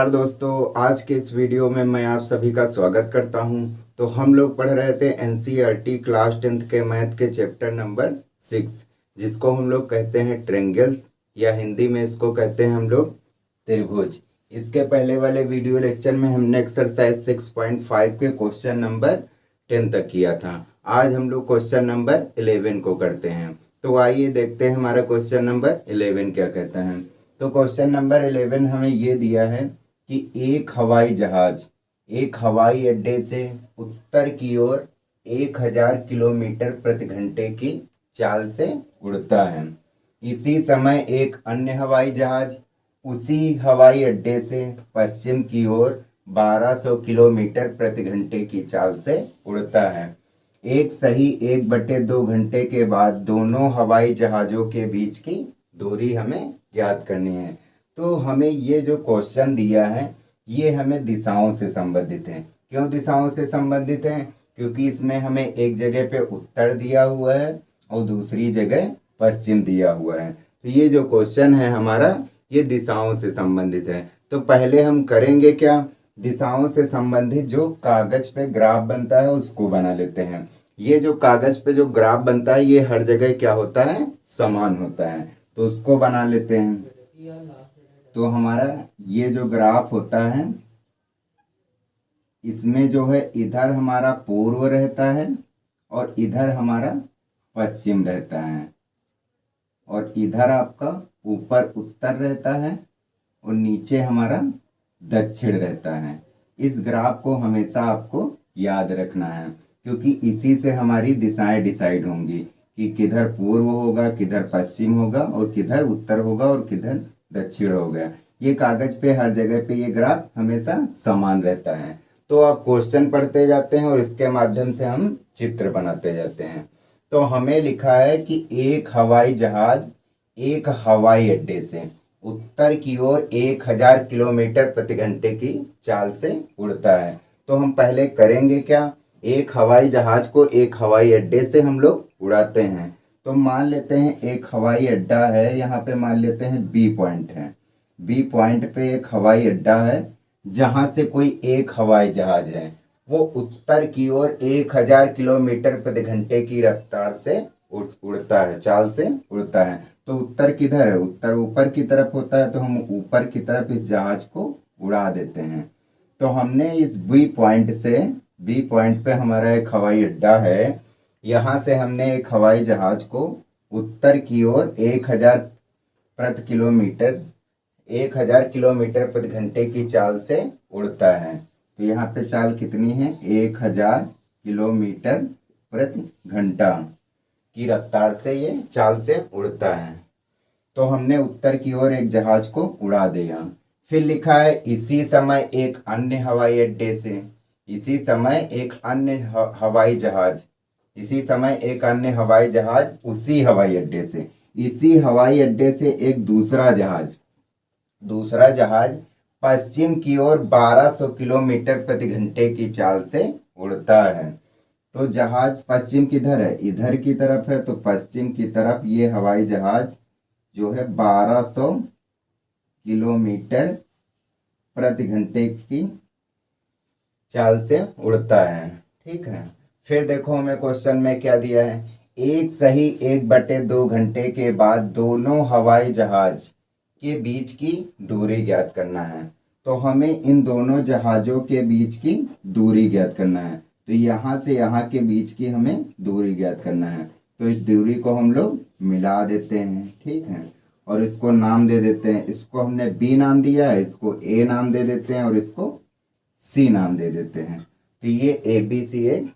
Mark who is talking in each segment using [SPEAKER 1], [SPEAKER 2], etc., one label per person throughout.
[SPEAKER 1] नमस्कार दोस्तों, आज के इस वीडियो में मैं आप सभी का स्वागत करता हूं। तो हम लोग पढ़ रहे थे एनसीईआरटी क्लास 10th के मैथ के चैप्टर नंबर 6, जिसको हम लोग कहते हैं ट्रेंगल्स या हिंदी में इसको कहते हैं हम लोग त्रिभुज। इसके पहले वाले वीडियो लेक्चर में हमने एक्सरसाइज 6.5 के क्वेश्चन नंबर 10 तक किया था। आज हम लोग क्वेश्चन नंबर 11 को करते हैं। तो आइए देखते हैं हमारा क्वेश्चन नंबर 11 क्या कहता है। तो क्वेश्चन नंबर 11 हमें ये दिया है कि एक हवाई अड्डे से उत्तर की ओर 1000 किलोमीटर प्रति घंटे की चाल से उड़ता है। इसी समय एक अन्य हवाई जहाज उसी हवाई अड्डे से पश्चिम की ओर 1200 किलोमीटर प्रति घंटे की चाल से उड़ता है। एक सही 1/2 घंटे के बाद दोनों हवाई जहाज़ों के बीच की दूरी हमें ज्ञात करनी है। तो हमें ये जो क्वेश्चन दिया है ये हमें दिशाओं से संबंधित है। क्यों दिशाओं से संबंधित है? क्योंकि इसमें हमें एक जगह पे उत्तर दिया हुआ है और दूसरी जगह पश्चिम दिया हुआ है। तो ये जो क्वेश्चन है हमारा ये दिशाओं से संबंधित है। तो पहले हम करेंगे क्या, दिशाओं से संबंधित जो कागज पे ग्राफ बनता है उसको बना लेते हैं। ये जो कागज पे जो ग्राफ बनता है ये हर जगह क्या होता है, समान होता है। तो उसको बना लेते हैं। तो हमारा ये जो ग्राफ होता है इसमें जो है इधर हमारा पूर्व रहता है और इधर हमारा पश्चिम रहता है और इधर आपका ऊपर उत्तर रहता है और नीचे हमारा दक्षिण रहता है। इस ग्राफ को हमेशा आपको याद रखना है क्योंकि इसी से हमारी दिशाएं डिसाइड होंगी कि किधर पूर्व होगा, किधर पश्चिम होगा और किधर उत्तर होगा और किधर दक्षिण होगा। ये कागज पे हर जगह पे ये ग्राफ हमेशा समान रहता है। तो आप क्वेश्चन पढ़ते जाते हैं और इसके माध्यम से हम चित्र बनाते जाते हैं। तो हमें लिखा है कि एक हवाई जहाज एक हवाई अड्डे से उत्तर की ओर 1000 किलोमीटर प्रति घंटे की चाल से उड़ता है। तो हम पहले करेंगे क्या, एक हवाई जहाज को एक हवाई अड्डे से हम लोग उड़ाते हैं। तो मान लेते हैं एक हवाई अड्डा है, यहाँ पे मान लेते हैं बी पॉइंट है। बी पॉइंट पे एक हवाई अड्डा है जहाँ से कोई एक हवाई जहाज है वो उत्तर की ओर 1000 किलोमीटर प्रति घंटे की रफ्तार से उड़ता है, चाल से उड़ता है। तो उत्तर किधर है, उत्तर ऊपर की तरफ होता है। तो हम ऊपर की तरफ इस जहाज को उड़ा देते हैं। तो हमने इस बी पॉइंट पे हमारा एक हवाई अड्डा है, यहाँ से हमने एक हवाई जहाज को उत्तर की ओर 1000 किलोमीटर प्रति घंटे की चाल से उड़ता है। तो यहाँ पे चाल कितनी है, 1000 किलोमीटर प्रति घंटा की रफ्तार से ये चाल से उड़ता है। तो हमने उत्तर की ओर एक जहाज को उड़ा दिया। फिर लिखा है इसी समय एक अन्य हवाई अड्डे से, इसी समय एक अन्य हवाई जहाज उसी हवाई अड्डे से, इसी हवाई अड्डे से एक दूसरा जहाज पश्चिम की ओर 1200 किलोमीटर प्रति घंटे की चाल से उड़ता है। तो जहाज पश्चिम किधर है, इधर की तरफ है। तो पश्चिम की तरफ ये हवाई जहाज जो है 1200 किलोमीटर प्रति घंटे की चाल से उड़ता है। ठीक है, फिर देखो हमें क्वेश्चन में क्या दिया है, एक सही 1/2 घंटे के बाद दोनों हवाई जहाज के बीच की दूरी ज्ञात करना है। तो हमें इन दोनों जहाज़ों के बीच की दूरी ज्ञात करना है। तो यहाँ से यहाँ के बीच की हमें दूरी ज्ञात करना है। तो इस दूरी को हम लोग मिला देते हैं। ठीक है, और इसको नाम दे देते हैं। इसको हमने बी नाम दिया है, इसको ए नाम दे देते हैं और इसको सी नाम दे देते हैं। तो ये ABC एक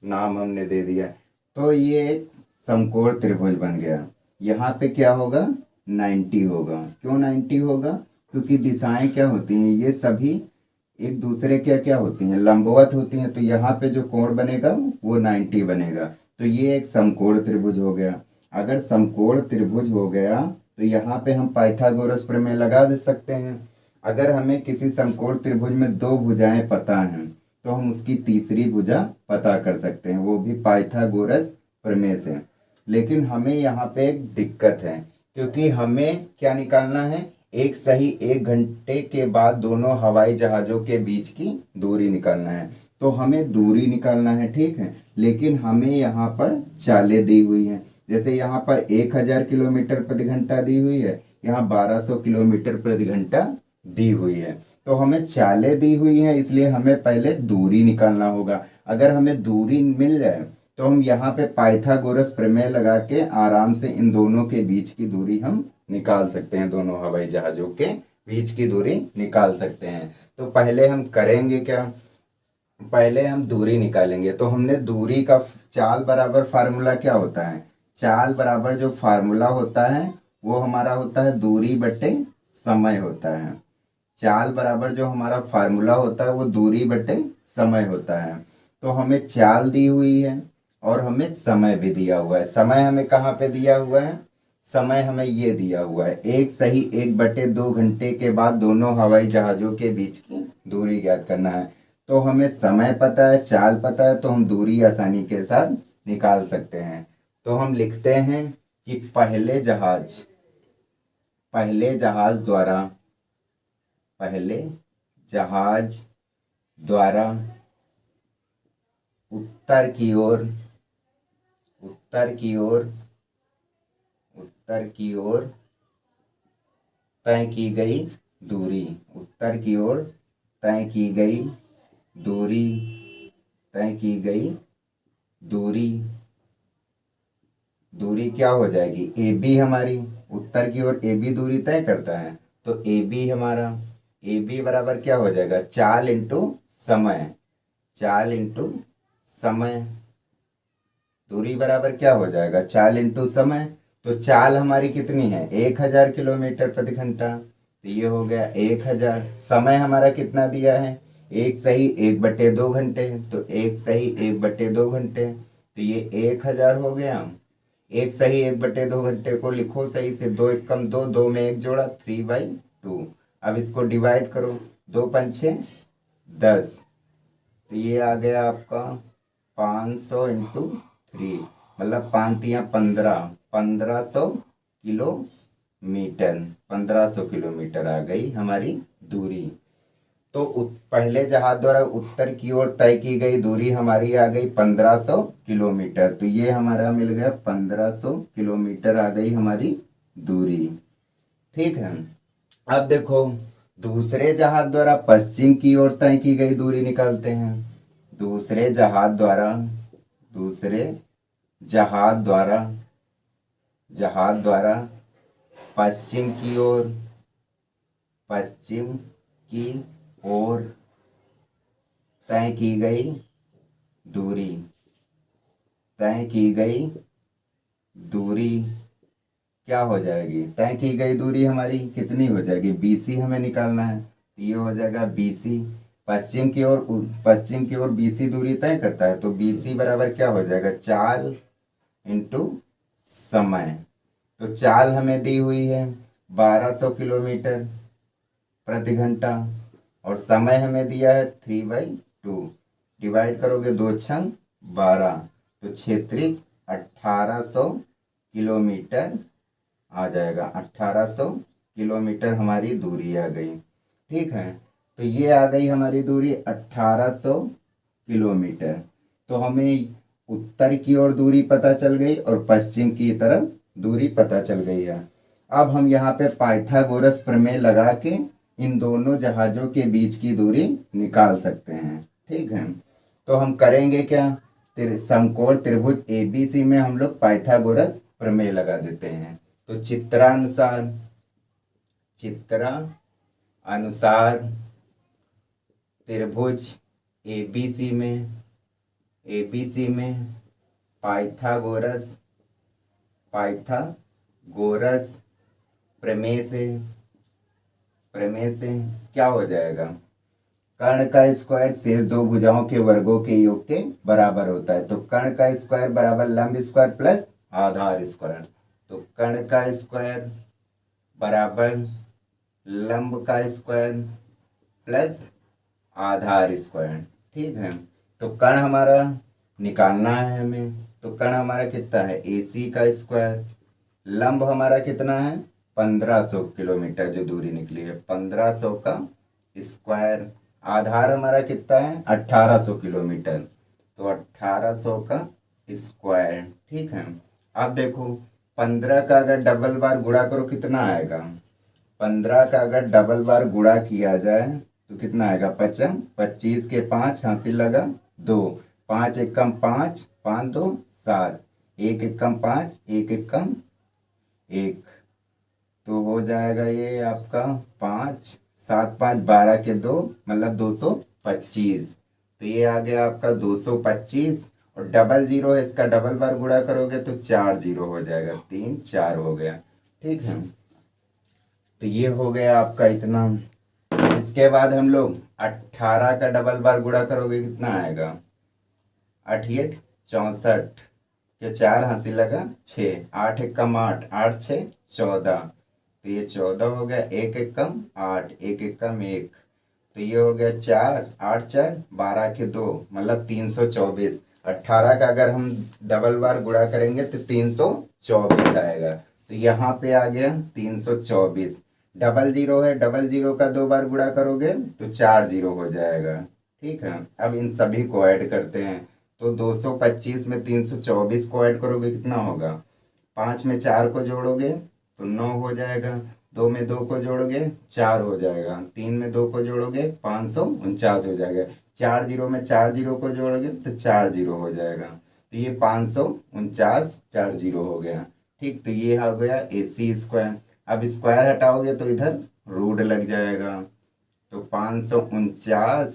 [SPEAKER 1] नाम हमने दे दिया। तो ये एक समकोण त्रिभुज बन गया। यहाँ पे क्या होगा, 90 होगा। क्यों 90 होगा, क्योंकि दिशाएं क्या होती हैं, ये सभी एक दूसरे क्या होती हैं, लंबवत होती हैं। तो यहाँ पे जो कोण बनेगा वो 90 बनेगा। तो ये एक समकोण त्रिभुज हो गया। अगर समकोण त्रिभुज हो गया तो यहाँ पे हम पाइथागोरस प्रमेय लगा दे सकते हैं। अगर हमें किसी समकोण त्रिभुज में 2 भुजाएं पता हैं तो हम उसकी तीसरी भुजा पता कर सकते हैं, वो भी पाइथागोरस प्रमेय से। लेकिन हमें यहाँ पे एक दिक्कत है क्योंकि हमें क्या निकालना है, एक सही 1 घंटे के बाद दोनों हवाई जहाज़ों के बीच की दूरी निकालना है। तो हमें दूरी निकालना है, ठीक है, लेकिन हमें यहाँ पर चालें दी हुई हैं। जैसे यहाँ पर 1000 किलोमीटर प्रति घंटा दी हुई है, यहाँ 1200 किलोमीटर प्रति घंटा दी हुई है। तो हमें चालें दी हुई हैं, इसलिए हमें पहले दूरी निकालना होगा। अगर हमें दूरी मिल जाए तो हम यहाँ पे पाइथागोरस प्रमेय लगा के आराम से इन दोनों के बीच की दूरी हम निकाल सकते हैं, दोनों हवाई जहाज़ों के बीच की दूरी निकाल सकते हैं। तो पहले हम करेंगे क्या, पहले हम दूरी निकालेंगे। तो हमने दूरी का चाल बराबर फार्मूला क्या होता है, चाल बराबर जो फार्मूला होता है वो हमारा होता है दूरी बटे समय होता है। चाल बराबर जो हमारा फार्मूला होता है वो दूरी बटे समय होता है। तो हमें चाल दी हुई है और हमें समय भी दिया हुआ है। समय हमें कहाँ पे दिया हुआ है, समय हमें ये दिया हुआ है, 1+1/2 घंटे के बाद दोनों हवाई जहाज़ों के बीच की दूरी ज्ञात करना है। तो हमें समय पता है, चाल पता है, तो हम दूरी आसानी के साथ निकाल सकते हैं। तो हम लिखते हैं कि पहले जहाज द्वारा उत्तर की ओर तय की गई दूरी, उत्तर की ओर तय की गई दूरी क्या हो जाएगी, ए बी। हमारी उत्तर की ओर ए बी दूरी तय करता है, तो ए बी हमारा, ए बी बराबर क्या हो जाएगा, चाल इंटू समय। दूरी बराबर क्या हो जाएगा, चाल इंटू समय। तो चाल हमारी कितनी है, 1000 किलोमीटर प्रति घंटा, तो ये हो गया 1000। समय हमारा कितना दिया है, 1+1/2 घंटे, तो 1+1/2 घंटे, तो ये 1000 हो गया। 1+1/2 घंटे को लिखो सही से, 2 × 1 = 2, 2 में 1 जोड़ा, 3/2। अब इसको डिवाइड करो, 2 × 5 = 10, तो ये आ गया आपका 500 × 3, मतलब 5×3 = 1500 किलोमीटर। 1500 किलोमीटर आ गई हमारी दूरी। तो पहले जहाज द्वारा उत्तर की ओर तय की गई दूरी हमारी आ गई 1500 किलोमीटर। तो ये हमारा मिल गया 1500 किलोमीटर आ गई हमारी दूरी, ठीक है। अब देखो दूसरे जहाज द्वारा पश्चिम की ओर तय की गई दूरी निकालते हैं। दूसरे जहाज द्वारा पश्चिम की ओर तय की गई दूरी क्या हो जाएगी, तय की गई दूरी हमारी कितनी हो जाएगी, BC हमें निकालना है, ये हो जाएगा BC। पश्चिम की ओर BC दूरी तय करता है, तो BC बराबर क्या हो जाएगा, चाल इंटू समय। तो चाल हमें दी हुई है 1200 किलोमीटर प्रति घंटा और समय हमें दिया है 3/2। डिवाइड करोगे 2 × 12, तो क्षेत्रीय 1800 किलोमीटर आ जाएगा। 1800 किलोमीटर हमारी दूरी आ गई, ठीक है। तो ये आ गई हमारी दूरी 1800 किलोमीटर। तो हमें उत्तर की ओर दूरी पता चल गई और पश्चिम की तरफ दूरी पता चल गई है। अब हम यहाँ पे पाइथागोरस प्रमेय लगा के इन दोनों जहाज़ों के बीच की दूरी निकाल सकते हैं, ठीक है। तो हम करेंगे क्या, समकोण त्रिभुज ABC में हम लोग पाइथागोरस प्रमेय लगा देते हैं। तो चित्रानुसार त्रिभुज ABC में पाइथागोरस प्रमेय से क्या हो जाएगा, कर्ण का स्क्वायर शेष दो भुजाओं के वर्गों के योग के बराबर होता है। तो कर्ण का स्क्वायर बराबर लंब स्क्वायर प्लस आधार स्क्वायर। तो कर्ण का स्क्वायर बराबर लंब का स्क्वायर प्लस आधार स्क्वायर, ठीक है। तो कर्ण हमारा निकालना है हमें, तो कर्ण हमारा कितना है AC का स्क्वायर, लंब हमारा कितना है 1500 किलोमीटर जो दूरी निकली है, 1500 का स्क्वायर। आधार हमारा कितना है, 1800 किलोमीटर, तो 1800 का स्क्वायर। ठीक है, अब देखो 15 का अगर डबल बार गुणा करो कितना आएगा, 15 का अगर डबल बार गुणा किया जाए तो कितना आएगा, 25, 25 के 5 हासिल लगा 2, 5 एकम 5, 5 2 7, 1 एकम 5, 1 एकम 1, तो हो जाएगा ये आपका 5 7 5 12 के 2 मतलब 225। तो ये आ गया आपका 225, और डबल जीरो है, इसका डबल बार गुणा करोगे तो 4 जीरो हो जाएगा, 3 4 हो गया। ठीक है, तो ये हो गया आपका इतना। इसके बाद हम लोग 18 का डबल बार गुणा करोगे कितना आएगा, 8 8 64 के 4 हासिल लगा 6, 8 एकम 8, 8 6 14, तो ये 14 हो गया, 1 एकम 8, 1 एकम 1, तो ये हो गया 4 8 4 12 के 2 मतलब 324। 18 का अगर हम डबल बार गुणा करेंगे तो 324 आएगा, तो यहाँ पे आ गया 324। डबल जीरो है, डबल जीरो का 2 बार गुणा करोगे तो 4 जीरो हो जाएगा। ठीक है, अब इन सभी को ऐड करते हैं, तो 225 में 324 को ऐड करोगे कितना होगा, 5 में 4 को जोड़ोगे तो 9 हो जाएगा, 2 में 2 को जोड़ोगे 4 हो जाएगा, 3 में 2 को जोड़ोगे 549 हो जाएगा, 4 जीरो में 4 जीरो को जोड़ोगे तो 4 जीरो हो जाएगा, तो ये 549 4 जीरो हो गया। ठीक, तो ये हो गया AC स्क्वायर। अब स्क्वायर हटाओगे तो इधर रूट लग जाएगा, तो 549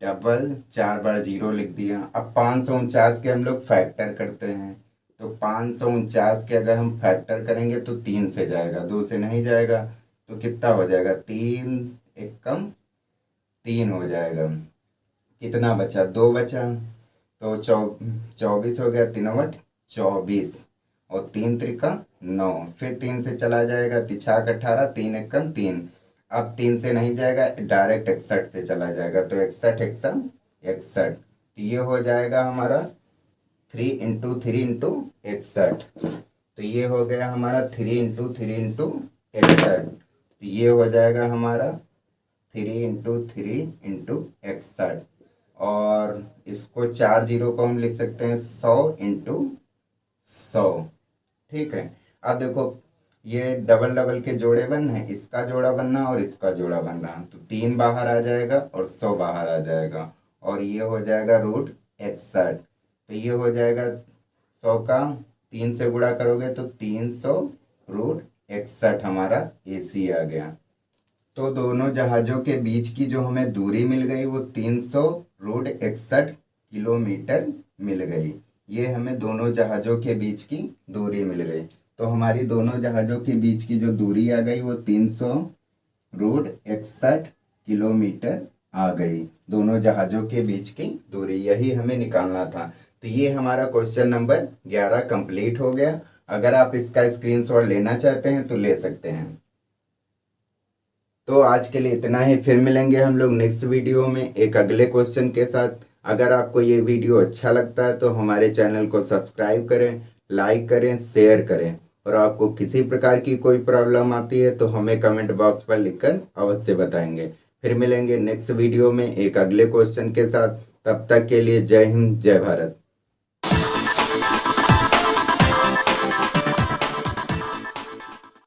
[SPEAKER 1] डबल 4 बार जीरो लिख दिया। अब 549 के हम लोग फैक्टर करते हैं, तो 549 के अगर हम फैक्टर करेंगे तो 3 से जाएगा, 2 से नहीं जाएगा, तो कितना हो जाएगा, 3 एकम 3 हो जाएगा। कितना बचा, 2 बचा, तो 24 हो गया, 3 8 24, और 3 त्रिका 9, फिर 3 से चला जाएगा, 3 18, 3 एकम 3, अब 3 से नहीं जाएगा, डायरेक्ट 61 से चला जाएगा, तो 61 एकसम 61, ये हो जाएगा हमारा 3 इंटू 3 इंटू 61, तो ये हो गया हमारा 3 इंटू 3 इंटू 61, तो ये हो जाएगा हमारा 3 इंटू 3 इंटू 61, और इसको 4 जीरो को हम लिख सकते हैं 100 इंटू 100। ठीक है, अब देखो ये डबल डबल के जोड़े बनना है, इसका जोड़ा बनना और इसका जोड़ा बनना, तो 3 बाहर आ जाएगा और 100 बाहर आ जाएगा, और ये हो जाएगा रूट 61, तो ये हो जाएगा 100 का 3 से गुणा करोगे तो 300 रूट 61 हमारा AC आ गया। तो दोनों जहाज़ों के बीच की जो हमें दूरी मिल गई वो 300 रूट 61 किलोमीटर मिल गई। ये हमें दोनों जहाज़ों के बीच की दूरी मिल गई, तो हमारी दोनों जहाज़ों के बीच की जो दूरी आ गई वो 300 रूट 61 किलोमीटर आ गई, दोनों जहाज़ों के बीच की दूरी, यही हमें निकालना था। तो ये हमारा क्वेश्चन नंबर 11 कंप्लीट हो गया। अगर आप इसका स्क्रीनशॉट लेना चाहते हैं तो ले सकते हैं। तो आज के लिए इतना ही, फिर मिलेंगे हम लोग नेक्स्ट वीडियो में एक अगले क्वेश्चन के साथ। अगर आपको ये वीडियो अच्छा लगता है तो हमारे चैनल को सब्सक्राइब करें, लाइक करें, शेयर करें, और आपको किसी प्रकार की कोई प्रॉब्लम आती है तो हमें कमेंट बॉक्स पर लिखकर अवश्य बताएंगे। फिर मिलेंगे नेक्स्ट वीडियो में एक अगले क्वेश्चन के साथ, तब तक के लिए जय हिंद जय भारत।